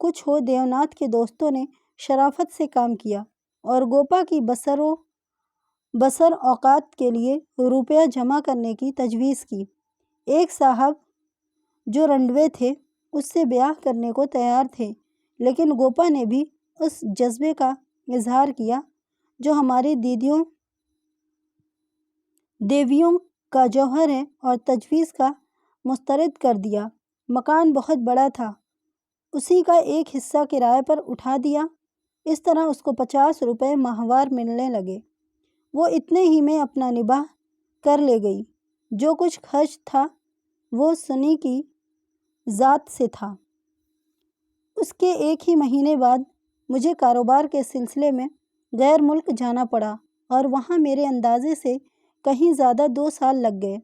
کچھ ہو، دیوناتھ کے دوستوں نے شرافت سے کام کیا اور گوپا کی بسر اوقات کے لیے روپیہ جمع کرنے کی تجویز کی۔ ایک صاحب جو رنڈوے تھے اس سے بیاہ کرنے کو تیار تھے، لیکن گوپا نے بھی اس جذبے کا اظہار کیا جو ہماری دیویوں کا جوہر ہے، اور تجویز کا مسترد کر دیا۔ مکان بہت بڑا تھا، اسی کا ایک حصہ کرائے پر اٹھا دیا۔ اس طرح اس کو 50 روپے ماہوار ملنے لگے۔ وہ اتنے ہی میں اپنا نباہ کر لے گئی۔ جو کچھ خرچ تھا وہ سنی کی ذات سے تھا۔ اس کے ایک ہی مہینے بعد مجھے کاروبار کے سلسلے میں غیر ملک جانا پڑا، اور وہاں میرے اندازے سے کہیں زیادہ 2 سال لگ گئے۔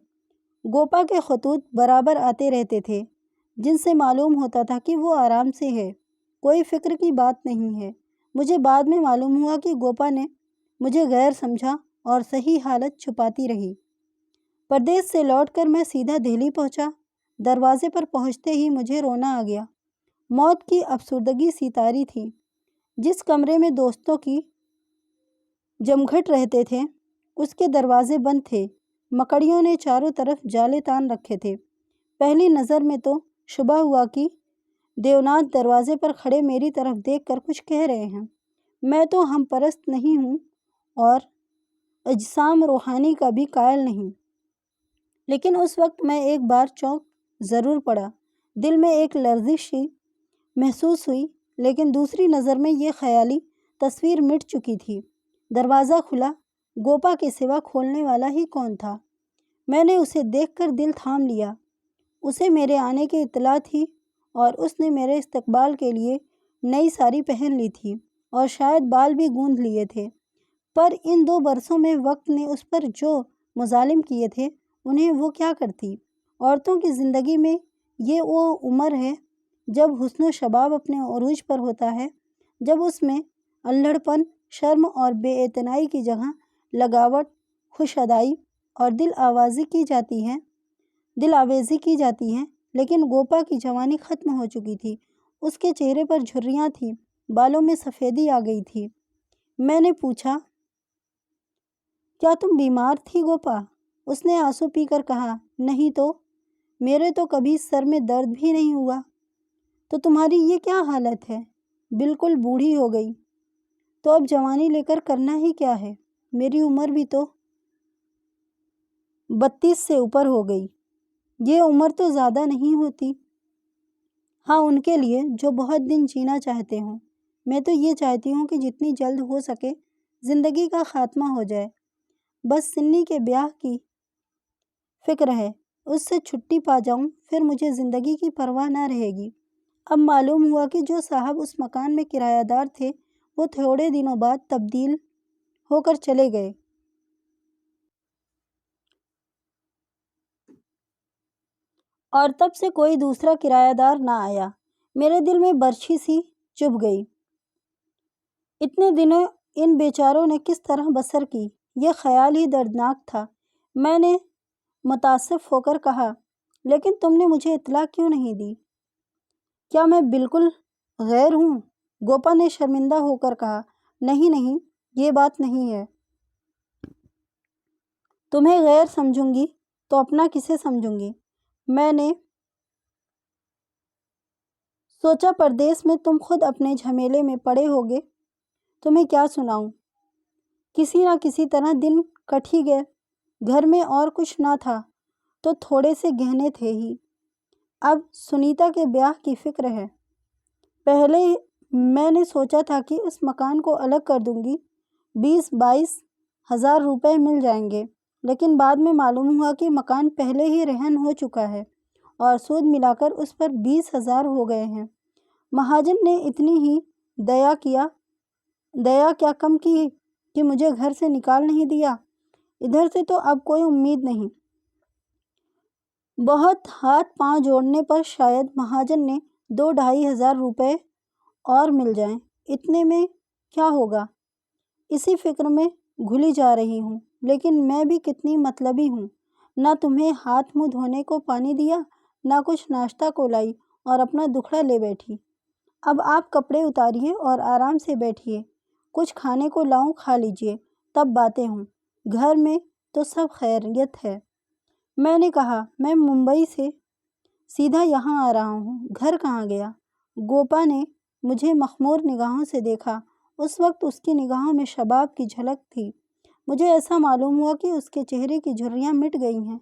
گوپا کے خطوط برابر آتے رہتے تھے، جن سے معلوم ہوتا تھا کہ وہ آرام سے ہے، کوئی فکر کی بات نہیں ہے۔ مجھے بعد میں معلوم ہوا کہ گوپا نے مجھے غیر سمجھا اور صحیح حالت چھپاتی رہی۔ پردیس سے لوٹ کر میں سیدھا دہلی پہنچا۔ دروازے پر پہنچتے ہی مجھے رونا آ گیا۔ موت کی افسردگی سی طاری تھی۔ جس کمرے میں دوستوں کی جمگھٹ رہتے تھے اس کے دروازے بند تھے، مکڑیوں نے چاروں طرف جالے تان رکھے تھے۔ پہلی نظر میں تو شبہ ہوا کہ دیوناتھ دروازے پر کھڑے میری طرف دیکھ کر کچھ کہہ رہے ہیں۔ میں تو ہم پرست نہیں ہوں اور اجسام روحانی کا بھی قائل نہیں، لیکن اس وقت میں ایک بار چونک ضرور پڑا۔ دل میں ایک لرزش سی محسوس ہوئی، لیکن دوسری نظر میں یہ خیالی تصویر مٹ چکی تھی۔ دروازہ کھلا، گوپا کے سوا کھولنے والا ہی کون تھا؟ میں نے اسے دیکھ کر دل تھام لیا۔ اسے میرے آنے کی اطلاع تھی اور اس نے میرے استقبال کے لیے نئی ساری پہن لی تھی اور شاید بال بھی گوندھ لیے تھے، پر ان 2 برسوں میں وقت نے اس پر جو مظالم کیے تھے انہیں وہ کیا کرتی؟ عورتوں کی زندگی میں یہ وہ عمر ہے جب حسن و شباب اپنے عروج پر ہوتا ہے، جب اس میں اللڑ پن، شرم اور بے اعتنائی کی جگہ لگاوٹ، خوش ادائی اور دل آویزی کی جاتی ہے۔ لیکن گوپا کی جوانی ختم ہو چکی تھی۔ اس کے چہرے پر جھریاں تھیں، بالوں میں سفیدی آ گئی تھی۔ میں نے پوچھا، کیا تم بیمار تھی گوپا؟ اس نے آنسو پی کر کہا، نہیں تو، میرے تو کبھی سر میں درد بھی نہیں ہوا۔ تو تمہاری یہ کیا حالت ہے؟ بالکل بوڑھی ہو گئی۔ تو اب جوانی لے کر کرنا ہی کیا ہے؟ میری عمر بھی تو 32 سے اوپر ہو گئی۔ یہ عمر تو زیادہ نہیں ہوتی۔ ہاں، ان کے لیے جو بہت دن جینا چاہتے ہوں۔ میں تو یہ چاہتی ہوں کہ جتنی جلد ہو سکے زندگی کا خاتمہ ہو جائے۔ بس سنی کے بیاہ کی فکر ہے، اس سے چھٹی پا جاؤں، پھر مجھے زندگی کی پرواہ نہ رہے گی۔ اب معلوم ہوا کہ جو صاحب اس مکان میں کرایہ دار تھے وہ تھوڑے دنوں بعد تبدیل ہو کر چلے گئے۔ اور تب سے کوئی دوسرا کرایہ دار نہ آیا۔ میرے دل میں برچھی سی چبھ گئی۔ اتنے دنوں ان بیچاروں نے کس طرح بسر کی، یہ خیال ہی دردناک تھا۔ میں نے متاسف ہو کر کہا، لیکن تم نے مجھے اطلاع کیوں نہیں دی؟ کیا میں بالکل غیر ہوں؟ گوپا نے شرمندہ ہو کر کہا، نہیں، یہ بات نہیں ہے۔ تمہیں غیر سمجھوں گی تو اپنا کسے سمجھوں گی؟ میں نے سوچا پردیس میں تم خود اپنے جھمیلے میں پڑے ہوگے، تمہیں کیا سناؤں؟ کسی نہ کسی طرح دن کٹ ہی گئے۔ گھر میں اور کچھ نہ تھا تو تھوڑے سے گہنے تھے ہی۔ اب سنیتا کے بیاہ کی فکر ہے۔ پہلے میں نے سوچا تھا کہ اس مکان کو الگ کر دوں گی، 20-22 ہزار روپے مل جائیں گے، لیکن بعد میں معلوم ہوا کہ مکان پہلے ہی رہن ہو چکا ہے اور سود ملا کر اس پر 20 ہزار ہو گئے ہیں۔ مہاجن نے اتنی ہی دیا کیا کم کی کہ مجھے گھر سے نکال نہیں دیا۔ ادھر سے تو اب کوئی امید نہیں۔ بہت ہاتھ پاؤں جوڑنے پر شاید مہاجن نے 2-2.5 ہزار روپے اور مل جائیں۔ اتنے میں کیا ہوگا؟ اسی فکر میں گھلی جا رہی ہوں، لیکن میں بھی کتنی مطلبی ہوں۔ نہ تمہیں ہاتھ منہ دھونے کو پانی دیا، نہ کچھ ناشتہ کو لائی اور اپنا دکھڑا لے بیٹھی۔ اب آپ کپڑے اتاریے اور آرام سے بیٹھیے، کچھ کھانے کو لاؤں کھا لیجیے، تب باتیں ہوں۔ گھر میں تو سب خیریت ہے؟ میں نے کہا میں ممبئی سے سیدھا یہاں آ رہا ہوں، گھر کہاں گیا؟ گوپا نے مجھے مخمور نگاہوں سے دیکھا۔ اس وقت اس کی نگاہوں میں شباب کی جھلک تھی۔ مجھے ایسا معلوم ہوا کہ اس کے چہرے کی جھریاں مٹ گئی ہیں،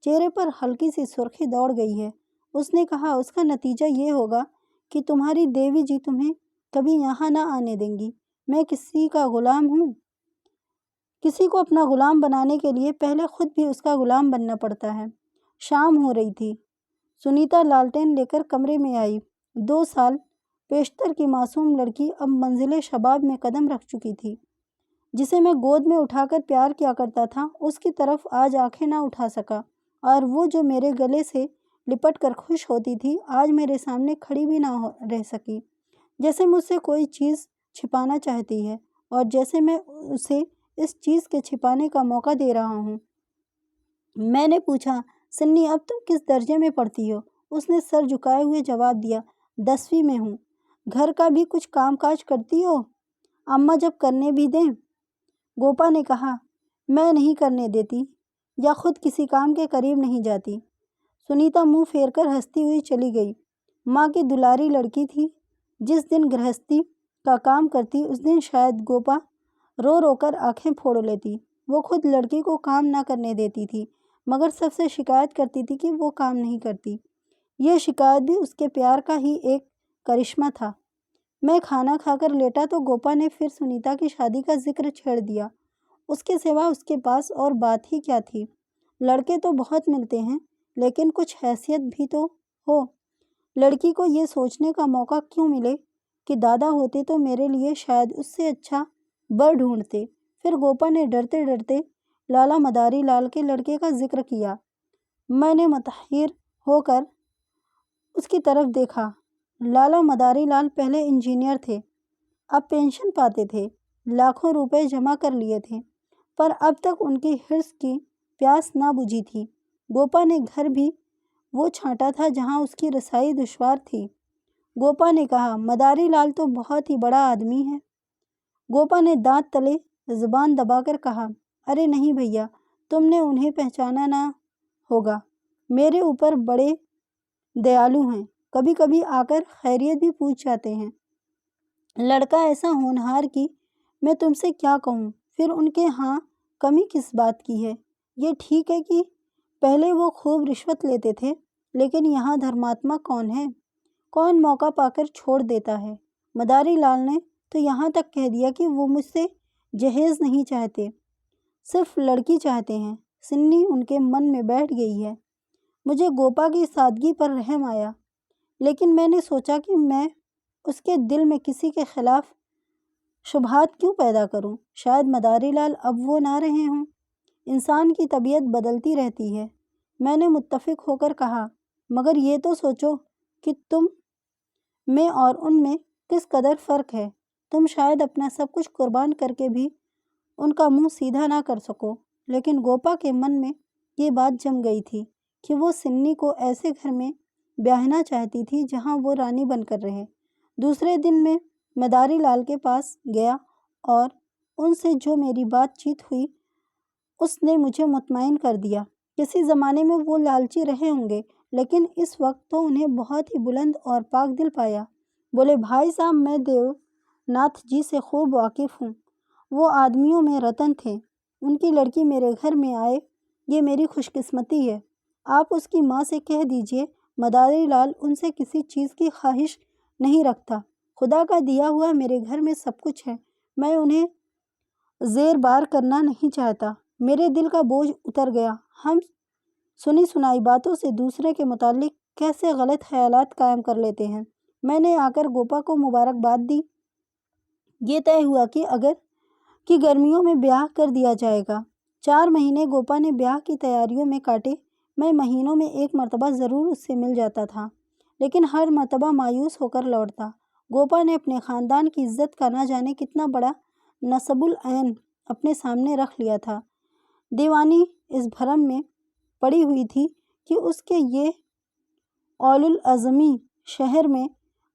چہرے پر ہلکی سی سرخی دوڑ گئی ہے۔ اس نے کہا اس کا نتیجہ یہ ہوگا کہ تمہاری دیوی جی تمہیں کبھی یہاں نہ آنے دیں گی۔ میں کسی کا غلام ہوں؟ کسی کو اپنا غلام بنانے کے لیے پہلے خود بھی اس کا غلام بننا پڑتا ہے۔ شام ہو رہی تھی۔ سنیتا لالٹین لے کر کمرے میں آئی۔ 2 سال پیشتر کی معصوم لڑکی اب منزل شباب میں قدم رکھ چکی تھی۔ جسے میں گود میں اٹھا کر پیار کیا کرتا تھا، اس کی طرف آج آنکھیں نہ اٹھا سکا، اور وہ جو میرے گلے سے لپٹ کر خوش ہوتی تھی، آج میرے سامنے کھڑی بھی نہ رہ سکی۔ جیسے مجھ سے کوئی چیز چھپانا چاہتی ہے، اور جیسے میں اسے اس چیز کے چھپانے کا موقع دے رہا ہوں۔ میں نے پوچھا، سنی اب تم کس درجے میں پڑھتی ہو؟ اس نے سر جھکائے ہوئے جواب دیا، 10ویں میں ہوں۔ گھر کا بھی کچھ کام کاج کرتی ہو؟ اماں جب کرنے بھی دیں۔ گوپا نے کہا، میں نہیں کرنے دیتی یا خود کسی کام کے قریب نہیں جاتی۔ سنیتا منہ پھیر کر ہنستی ہوئی چلی گئی۔ ماں کی دلاری لڑکی تھی۔ جس دن گرہستی کا کام کرتی اس دن شاید گوپا رو رو کر آنکھیں پھوڑ لیتی۔ وہ خود لڑکی کو کام نہ کرنے دیتی تھی، مگر سب سے شکایت کرتی تھی کہ وہ کام نہیں کرتی۔ یہ شکایت بھی اس کے پیار کا ہی ایک کرشمہ تھا۔ میں کھانا کھا کر لیٹا تو گوپا نے پھر سنیتا کی شادی کا ذکر چھیڑ دیا۔ اس کے سوا اس کے پاس اور بات ہی کیا تھی؟ لڑکے تو بہت ملتے ہیں، لیکن کچھ حیثیت بھی تو ہو۔ لڑکی کو یہ سوچنے کا موقع کیوں ملے کہ دادا ہوتے تو میرے لیے شاید اس سے اچھا بر ڈھونڈتے۔ پھر گوپا نے ڈرتے ڈرتے لالا مداری لال کے لڑکے کا ذکر کیا۔ میں نے متحیر ہو کر اس کی طرف دیکھا۔ لالا مداری لال پہلے انجینئر تھے، اب پینشن پاتے تھے، لاکھوں روپے جمع کر لیے تھے، پر اب تک ان کی حرص کی پیاس نہ بجھی تھی۔ گوپا نے گھر بھی وہ چھانٹا تھا جہاں اس کی رسائی دشوار تھی۔ گوپا نے کہا، مداری لال تو بہت ہی بڑا آدمی ہے۔ گوپا نے دانت تلے زبان دبا کر کہا، ارے نہیں بھیا، تم نے انہیں پہچانا نہ ہوگا۔ میرے اوپر بڑے دیالو ہیں، کبھی کبھی آ کر خیریت بھی پوچھ جاتے ہیں۔ لڑکا ایسا ہونہار کہ میں تم سے کیا کہوں۔ پھر ان کے ہاں کمی کس بات کی ہے؟ یہ ٹھیک ہے کہ پہلے وہ خوب رشوت لیتے تھے، لیکن یہاں دھرماتما کون ہے؟ کون موقع پا کر چھوڑ دیتا ہے؟ مداری لال نے تو یہاں تک کہہ دیا کہ وہ مجھ سے جہیز نہیں چاہتے، صرف لڑکی چاہتے ہیں۔ سنی ان کے من میں بیٹھ گئی ہے۔ مجھے گوپا کی سادگی پر رحم آیا، لیکن میں نے سوچا کہ میں اس کے دل میں کسی کے خلاف شبہات کیوں پیدا کروں؟ شاید مداری لال اب وہ نہ رہے ہوں۔ انسان کی طبیعت بدلتی رہتی ہے۔ میں نے متفق ہو کر کہا، مگر یہ تو سوچو کہ تم میں اور ان میں کس قدر فرق ہے۔ تم شاید اپنا سب کچھ قربان کر کے بھی ان کا منہ سیدھا نہ کر سکو۔ لیکن گوپا کے من میں یہ بات جم گئی تھی کہ وہ سنی کو ایسے گھر میں بیاہنا چاہتی تھی جہاں وہ رانی بن کر رہے۔ دوسرے دن میں مداری لال کے پاس گیا اور ان سے جو میری بات چیت ہوئی اس نے مجھے مطمئن کر دیا۔ کسی زمانے میں وہ لالچی رہے ہوں گے، لیکن اس وقت تو انہیں بہت ہی بلند اور پاک دل پایا۔ بولے، بھائی صاحب، میں دیو ناتھ جی سے خوب واقف ہوں۔ وہ آدمیوں میں رتن تھے۔ ان کی لڑکی میرے گھر میں آئے، یہ میری خوش قسمتی ہے۔ آپ اس کی ماں سے کہہ دیجئے مداری لال ان سے کسی چیز کی خواہش نہیں رکھتا۔ خدا کا دیا ہوا میرے گھر میں سب کچھ ہے، میں انہیں زیر بار کرنا نہیں چاہتا۔ میرے دل کا بوجھ اتر گیا۔ ہم سنی سنائی باتوں سے دوسرے کے متعلق کیسے غلط خیالات قائم کر لیتے ہیں۔ میں نے آ کر گوپا کو مبارکباد دی۔ یہ طے ہوا کہ گرمیوں میں بیاہ کر دیا جائے گا۔ 4 مہینے گوپا نے بیاہ کی تیاریوں میں کاٹے۔ میں مہینوں میں ایک مرتبہ ضرور اس سے مل جاتا تھا، لیکن ہر مرتبہ مایوس ہو کر لوٹتا۔ گوپا نے اپنے خاندان کی عزت کا نہ جانے کتنا بڑا نصب العین اپنے سامنے رکھ لیا تھا۔ دیوانی اس بھرم میں پڑی ہوئی تھی کہ اس کے یہ اولو العزمی شہر میں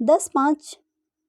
10-5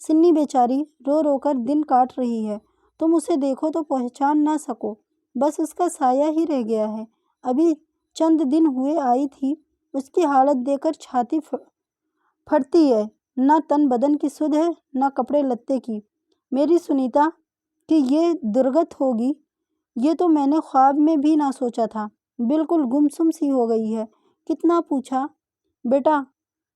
سنی بیچاری رو رو کر دن کاٹ رہی ہے، تم اسے دیکھو تو پہچان نہ سکو، بس اس کا سایہ ہی رہ گیا ہے۔ ابھی چند دن ہوئے آئی تھی، اس کی حالت دیکھ کر چھاتی پھٹتی ہے، نہ تن بدن کی سدھ ہے نہ کپڑے لتے کی۔ میری سنیتا کہ یہ درگت ہوگی یہ تو میں نے خواب میں بھی نہ سوچا تھا، بالکل گمسم سی ہو گئی ہے۔ کتنا پوچھا بیٹا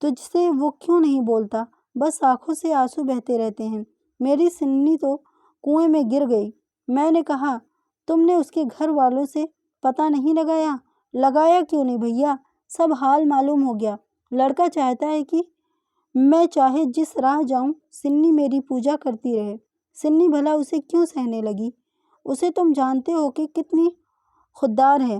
تجھ سے وہ کیوں نہیں بولتا، بس آنکھوں سے آنسو بہتے رہتے ہیں۔ میری سنی تو کنویں میں گر گئی۔ میں نے کہا تم نے اس کے گھر والوں سے پتہ نہیں لگایا؟ لگایا کیوں نہیں بھیا، سب حال معلوم ہو گیا۔ لڑکا چاہتا ہے کہ میں چاہے جس راہ جاؤں سنی میری پوجا کرتی رہے۔ سنی بھلا اسے کیوں سہنے لگی؟ اسے تم جانتے ہو کہ کتنی خوددار ہے،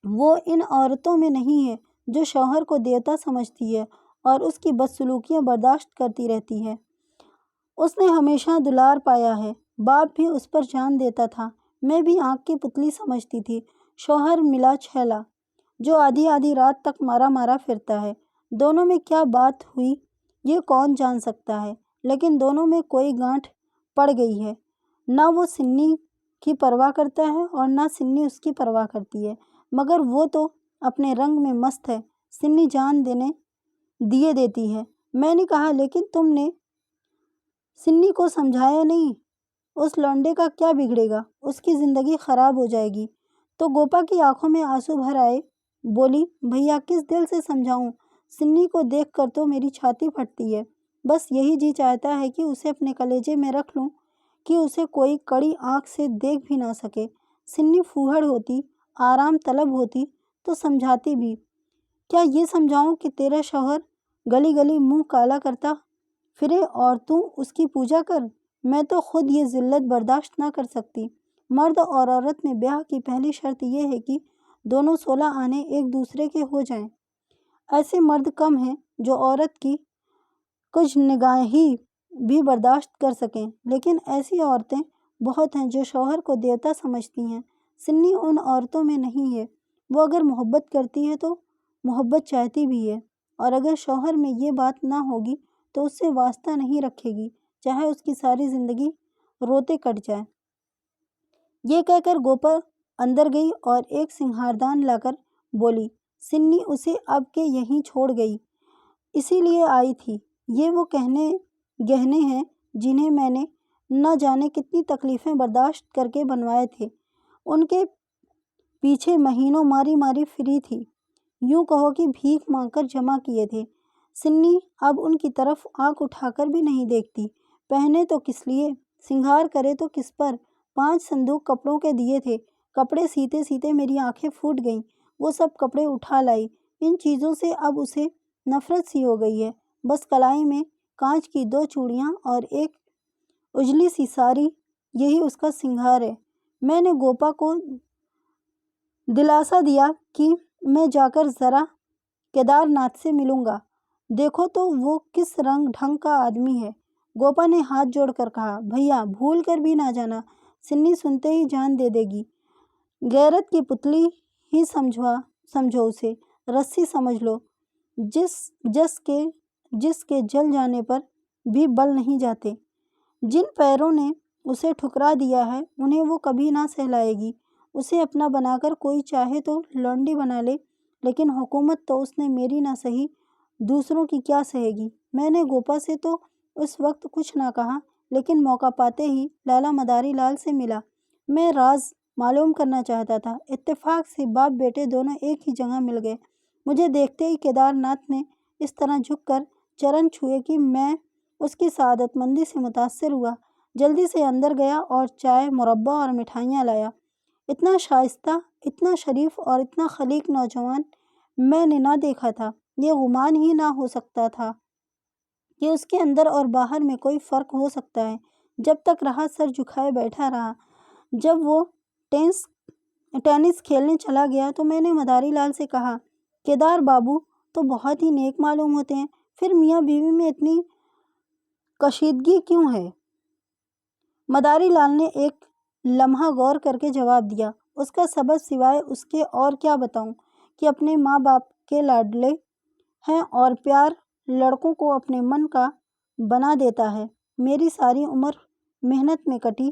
وہ ان عورتوں میں نہیں ہے جو شوہر کو دیوتا سمجھتی ہے اور اس کی بدسلوکیاں برداشت کرتی رہتی ہے۔ اس نے ہمیشہ دلار پایا ہے، باپ بھی اس پر جان دیتا تھا، میں بھی آنکھ کی پتلی سمجھتی تھی۔ شوہر ملا چھیلا جو آدھی آدھی رات تک مارا مارا پھرتا ہے، دونوں میں کیا بات ہوئی یہ کون جان سکتا ہے، لیکن دونوں میں کوئی گانٹھ پڑ گئی ہے۔ نہ وہ سنی کی پرواہ کرتا ہے اور نہ سنی اس کی پرواہ کرتی ہے، مگر وہ تو اپنے رنگ میں مست ہے، سنی جان دیے دیتی ہے۔ میں نے کہا لیکن تم نے سنی کو سمجھایا نہیں؟ اس لونڈے کا کیا بگڑے گا، اس کی زندگی خراب ہو جائے گی۔ تو گوپا کی آنکھوں میں آنسو بھر آئے، بولی بھیا کس دل سے سمجھاؤں، سنی کو دیکھ کر تو میری چھاتی پھٹتی ہے، بس یہی جی چاہتا ہے کہ اسے اپنے کلیجے میں رکھ لوں کہ اسے کوئی کڑی آنکھ سے دیکھ بھی نہ سکے۔ سنی پھوہڑ ہوتی، آرام طلب ہوتی تو سمجھاتی بھی۔ کیا یہ سمجھاؤں کہ تیرا شوہر گلی گلی منہ کالا کرتا پھرے اور تو اس کی پوجا کر؟ میں تو خود یہ ذلت برداشت نہ کر سکتی۔ مرد اور عورت میں بیاہ کی پہلی شرط یہ ہے کہ دونوں 16 آنے ایک دوسرے کے ہو جائیں۔ ایسے مرد کم ہیں جو عورت کی کچھ نگاہی بھی برداشت کر سکیں، لیکن ایسی عورتیں بہت ہیں جو شوہر کو دیوتا سمجھتی ہیں۔ سنی ان عورتوں میں نہیں ہے، وہ اگر محبت کرتی ہے تو محبت چاہتی بھی ہے، اور اگر شوہر میں یہ بات نہ ہوگی تو اس سے واسطہ نہیں رکھے گی، چاہے اس کی ساری زندگی روتے کٹ جائے۔ یہ کہہ کر گوپا اندر گئی اور ایک سنگھاردان لا کر بولی سنی اسے اب کے یہیں چھوڑ گئی، اسی لیے آئی تھی۔ یہ وہ گہنے ہیں جنہیں میں نے نہ جانے کتنی تکلیفیں برداشت کر کے بنوائے تھے، ان کے پیچھے مہینوں ماری ماری پھری تھی، یوں کہو کہ بھیک مانگ کر جمع کیے تھے۔ سنی اب ان کی طرف آنکھ اٹھا کر بھی نہیں دیکھتی۔ پہنے تو کس لیے، سنگھار کرے تو کس پر؟ 5 صندوق کپڑوں کے دیے تھے، کپڑے سیتے سیتے میری آنکھیں پھوٹ گئیں، وہ سب کپڑے اٹھا لائی۔ ان چیزوں سے اب اسے نفرت سی ہو گئی ہے، بس کلائی میں کانچ کی 2 چوڑیاں اور ایک اجلی سی ساری، یہی اس کا سنگھار ہے۔ میں نے گوپا کو دلاسا دیا کہ میں جا کر ذرا کیدار ناتھ سے ملوں گا، دیکھو تو وہ کس رنگ ڈھنگ کا آدمی ہے۔ گوپا نے ہاتھ جوڑ کر کہا بھیا بھول کر بھی نہ جانا، سنی سنتے ہی جان دے دے گی، غیرت کی پتلی ہی سمجھو اسے، رسی سمجھ لو، جس کے جل جانے پر بھی بل نہیں جاتے۔ جن پیروں نے اسے ٹھکرا دیا ہے انہیں وہ کبھی نہ سہلائے گی۔ اسے اپنا بنا کر کوئی چاہے تو لونڈی بنا لے، لیکن حکومت تو اس نے میری نہ سہی، دوسروں کی کیا سہے گی۔ میں نے گوپا سے تو اس وقت کچھ نہ کہا، لیکن موقع پاتے ہی لالا مداری لال سے ملا۔ میں راز معلوم کرنا چاہتا تھا۔ اتفاق سے باپ بیٹے دونوں ایک ہی جگہ مل گئے۔ مجھے دیکھتے ہی کیدار ناتھ نے اس طرح جھک کر چرن چھوئے کہ میں اس کی سعادت مندی سے متاثر ہوا، جلدی سے اندر گیا اور چائے، مربع اور مٹھائیاں لایا۔ اتنا شائستہ، اتنا شریف اور اتنا خلیق نوجوان میں نے نہ دیکھا تھا۔ یہ گمان ہی نہ ہو سکتا تھا کہ اس کے اندر اور باہر میں کوئی فرق ہو سکتا ہے۔ جب تک رہا سر جھکائے بیٹھا رہا۔ جب وہ ٹینس کھیلنے چلا گیا تو میں نے مداری لال سے کہا کیدار بابو تو بہت ہی نیک معلوم ہوتے ہیں، پھر میاں بیوی میں اتنی کشیدگی کیوں ہے؟ مداری لال نے ایک لمحہ غور کر کے جواب دیا اس کا سبب سوائے اس کے اور کیا بتاؤں کہ اپنے ماں باپ کے لاڈلے ہیں اور پیار لڑکوں کو اپنے من کا بنا دیتا ہے۔ میری ساری عمر محنت میں کٹی،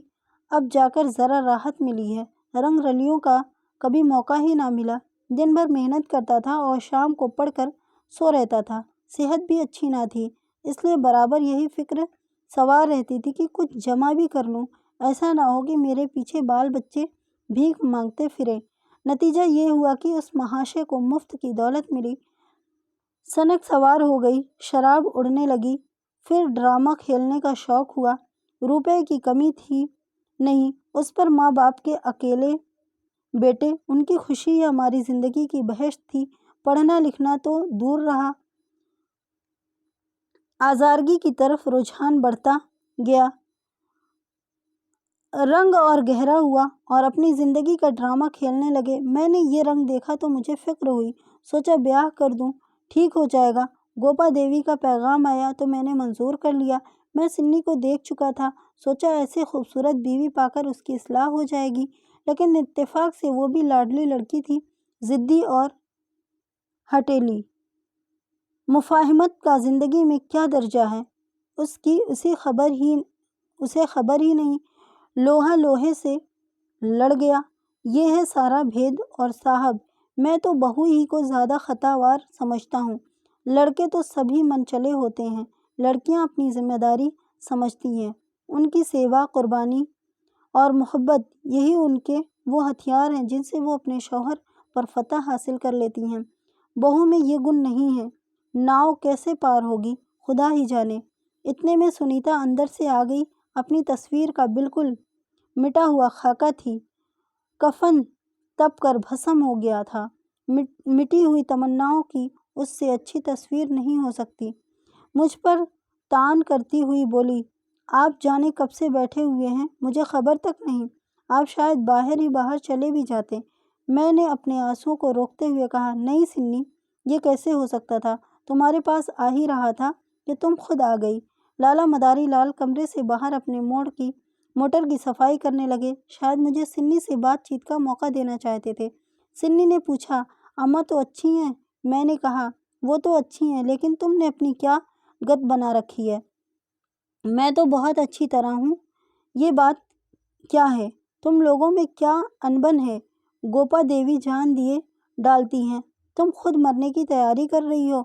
اب جا کر ذرا راحت ملی ہے۔ رنگ رلیوں کا کبھی موقع ہی نہ ملا۔ دن بھر محنت کرتا تھا اور شام کو پڑھ کر سو رہتا تھا۔ صحت بھی اچھی نہ تھی، اس لیے برابر یہی فکر سوار رہتی تھی کہ کچھ جمع بھی کر لوں، ایسا نہ ہو کہ میرے پیچھے بال بچے بھیک مانگتے پھریں۔ نتیجہ یہ ہوا کہ اس مہاشے کو مفت کی دولت ملی، سنک سوار ہو گئی، شراب اڑنے لگی، پھر ڈرامہ کھیلنے کا شوق ہوا۔ روپے کی کمی تھی نہیں، اس پر ماں باپ کے اکیلے بیٹے، ان کی خوشی ہی ہماری زندگی کی بہشت تھی۔ پڑھنا لکھنا تو دور رہا، آزارگی کی طرف رجحان بڑھتا گیا، رنگ اور گہرا ہوا اور اپنی زندگی کا ڈرامہ کھیلنے لگے۔ میں نے یہ رنگ دیکھا تو مجھے فکر ہوئی، سوچا بیاہ کر دوں، ٹھیک ہو جائے گا۔ گوپا دیوی کا پیغام آیا تو میں نے منظور کر لیا۔ میں سنی کو دیکھ چکا تھا، سوچا ایسی خوبصورت بیوی پا کر اس کی اصلاح ہو جائے گی، لیکن اتفاق سے وہ بھی لاڈلی لڑکی تھی، ضدی اور ہٹیلی۔ مفاہمت کا زندگی میں کیا درجہ ہے، اس کی اسے خبر ہی نہیں، لوہا لوہے سے لڑ گیا۔ یہ ہے سارا بھید۔ اور صاحب، میں تو بہو ہی کو زیادہ خطا وار سمجھتا ہوں۔ لڑکے تو سبھی من چلے ہوتے ہیں، لڑکیاں اپنی ذمہ داری سمجھتی ہیں، ان کی سیوا، قربانی اور محبت، یہی ان کے وہ ہتھیار ہیں جن سے وہ اپنے شوہر پر فتح حاصل کر لیتی ہیں۔ بہو میں یہ گن نہیں ہے، ناؤ کیسے پار ہوگی خدا ہی جانے۔ اتنے میں سنیتا اندر سے آ گئی۔ اپنی تصویر کا بالکل مٹا ہوا خاکہ تھی، کفن تپ کر بھسم ہو گیا تھا۔ مٹی ہوئی تمناؤں کی اس سے اچھی تصویر نہیں ہو سکتی۔ مجھ پر طعن کرتی ہوئی بولی، آپ جانے کب سے بیٹھے ہوئے ہیں، مجھے خبر تک نہیں، آپ شاید باہر ہی باہر چلے بھی جاتے۔ میں نے اپنے آنسوؤں کو روکتے ہوئے کہا، نہیں سنی، یہ کیسے ہو سکتا تھا، تمہارے پاس آ ہی رہا تھا کہ تم خود آ گئی۔ لالا مداری لال کمرے سے باہر اپنے موٹر کی صفائی کرنے لگے، شاید مجھے سنی سے بات چیت کا موقع دینا چاہتے تھے۔ سنی نے پوچھا، اماں تو اچھی ہیں؟ میں نے کہا، وہ تو اچھی ہیں، لیکن تم نے اپنی کیا گت بنا رکھی ہے؟ میں تو بہت اچھی طرح ہوں۔ یہ بات کیا ہے؟ تم لوگوں میں کیا انبن ہے؟ گوپا دیوی جان دیے ڈالتی ہیں، تم خود مرنے کی تیاری کر رہی ہو،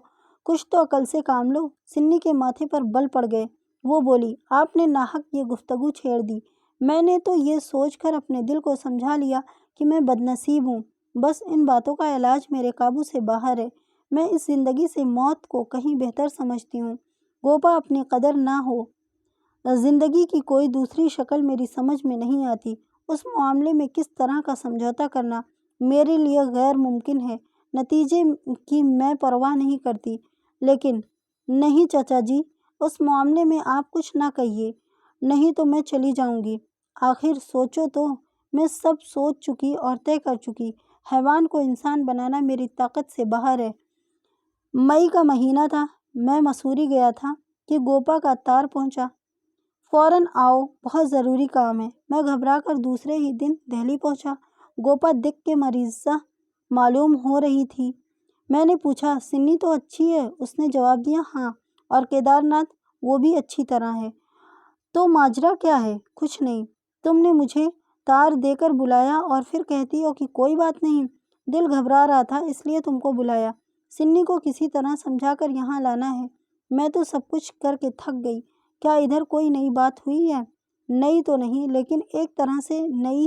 کچھ تو عقل سے کام لو۔ سنی کے ماتھے پر بل پڑ گئے۔ وہ بولی، آپ نے ناحق یہ گفتگو چھیڑ دی۔ میں نے تو یہ سوچ کر اپنے دل کو سمجھا لیا کہ میں بدنصیب ہوں، بس ان باتوں کا علاج میرے قابو سے باہر ہے۔ میں اس زندگی سے موت کو کہیں بہتر سمجھتی ہوں۔ گوپا، اپنی قدر نہ ہو، زندگی کی کوئی دوسری شکل میری سمجھ میں نہیں آتی۔ اس معاملے میں کس طرح کا سمجھوتا کرنا میرے لیے غیر ممکن ہے۔ نتیجے کی میں پرواہ نہیں کرتی، لیکن نہیں چچا جی، اس معاملے میں آپ کچھ نہ کہیے، نہیں تو میں چلی جاؤں گی۔ آخر سوچو تو، میں سب سوچ چکی اور طے کر چکی۔ حیوان کو انسان بنانا میری طاقت سے باہر ہے۔ مئی کا مہینہ تھا، میں مسوری گیا تھا کہ گوپا کا تار پہنچا، فوراً آؤ، بہت ضروری کام ہے۔ میں گھبرا کر دوسرے ہی دن دہلی پہنچا۔ گوپا دکھ کے مریضہ معلوم ہو رہی تھی۔ میں نے پوچھا، سنی تو اچھی ہے؟ اس نے جواب دیا، ہاں، اور کیدار ناتھ، وہ بھی اچھی طرح ہے۔ تو ماجرا کیا ہے؟ کچھ نہیں، تم نے مجھے تار دے کر بلایا اور پھر کہتی ہو کہ کوئی بات نہیں، دل گھبرا رہا تھا اس لیے تم کو بلایا۔ سنی کو کسی طرح سمجھا کر یہاں لانا ہے۔ میں تو سب کچھ کر کے تھک گئی۔ کیا ادھر کوئی نئی بات ہوئی ہے؟ نئی تو نہیں، لیکن ایک طرح سے نئی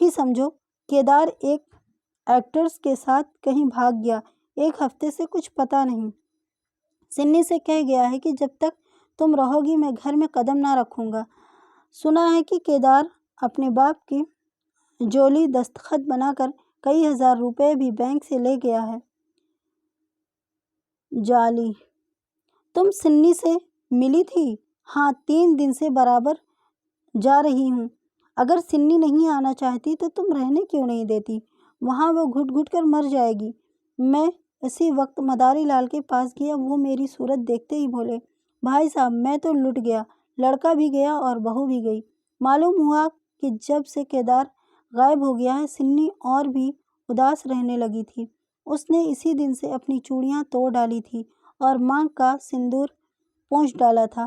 ہی سمجھو۔ کیدار ایک ایکٹرس کے ساتھ کہیں بھاگ گیا، ایک ہفتے سے کچھ پتہ نہیں۔ سنی سے کہہ گیا ہے کہ جب تک تم رہو گی میں گھر میں قدم نہ رکھوں گا۔ سنا ہے کہ کیدار اپنے باپ کی جعلی دستخط بنا کر کئی ہزار روپے بھی بینک سے لے گیا ہے۔ جعلی؟ تم سنی سے ملی تھی؟ ہاں، 3 دن سے برابر جا رہی ہوں۔ اگر سنی نہیں آنا چاہتی تو تم رہنے کیوں نہیں دیتی؟ وہاں وہ گھٹ گھٹ کر مر جائے گی۔ میں اسی وقت مداری لال کے پاس گیا۔ وہ میری صورت دیکھتے ہی بولے، بھائی صاحب، میں تو لٹ گیا، لڑکا بھی گیا اور بہو بھی گئی۔ معلوم ہوا کہ جب سے کیدار غائب ہو گیا ہے، سنی اور بھی اداس رہنے لگی تھی۔ اس نے اسی دن سے اپنی چوڑیاں توڑ ڈالی تھی اور مانگ کا سندور پوچھ ڈالا تھا۔